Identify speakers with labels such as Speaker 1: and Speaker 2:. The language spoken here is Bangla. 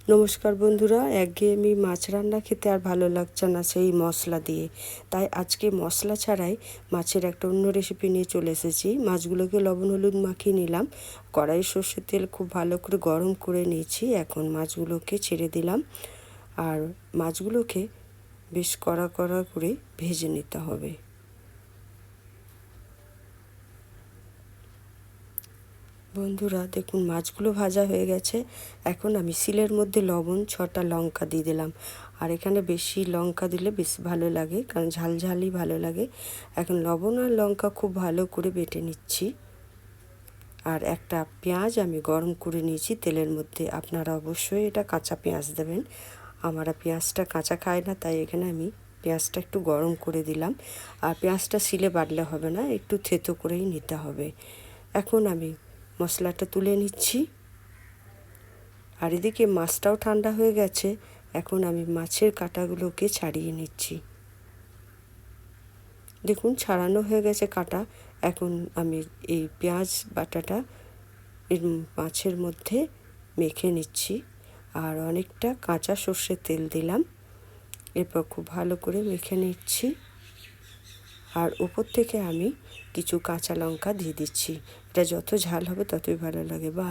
Speaker 1: নমস্কার বন্ধুরা, একঘেয়েমি মাছ রান্না খেতে আর ভালো লাগছে না সেই মশলা দিয়ে। তাই আজকে মশলা ছাড়াই মাছের একটা অন্য রেসিপি নিয়ে চলে এসেছি। মাছগুলোকে লবণ হলুদ মাখিয়ে নিলাম, কড়াই সর্ষের তেল খুব ভালো করে গরম করে নিয়েছি। এখন মাছগুলোকে ছেড়ে দিলাম, আর মাছগুলোকে বেশ কড়া কড়া করে ভেজে নিতে হবে। বন্ধুরা দেখুন, মাছগুলো ভাজা হয়ে গেছে। এখন আমি শিলের মধ্যে লবণ 6টা লঙ্কা দিয়ে দিলাম। আর এখানে বেশি লঙ্কা দিলে বেশি ভালো লাগে, কারণ ঝালঝালই ভালো লাগে। এখন লবণ আর লঙ্কা খুব ভালো করে বেটে নিচ্ছি। আর একটা পেঁয়াজ আমি গরম করে নিয়েছি তেলের মধ্যে। আপনারা অবশ্যই এটা কাঁচা পেঁয়াজ দেবেন। আমরা পেঁয়াজটা কাঁচা খাই না, তাই এখানে আমি পেঁয়াজটা একটু গরম করে দিলাম। আর পেঁয়াজটা শিলে বাটলে হবে না, একটু থেতো করেই নিতে হবে। এখন আমি মশলাটা তুলে নিচ্ছি। আর এদিকে মাছটাও ঠান্ডা হয়ে গেছে। এখন আমি মাছের কাঁটাগুলোকে ছাড়িয়ে নিচ্ছি। দেখুন, ছাড়ানো হয়ে গেছে কাঁটা। এখন আমি এই পেঁয়াজ বাটাটা এর মাছের মধ্যে মেখে নিচ্ছি। আর অনেকটা কাঁচা সর্ষের তেল দিলাম। এরপর খুব ভালো করে মেখে নিচ্ছি। আর উপর থেকে আমি কিছু কাঁচা লঙ্কা দিয়ে দিচ্ছি। এটা যত ঝাল হবে ততই ভালো লাগে। বা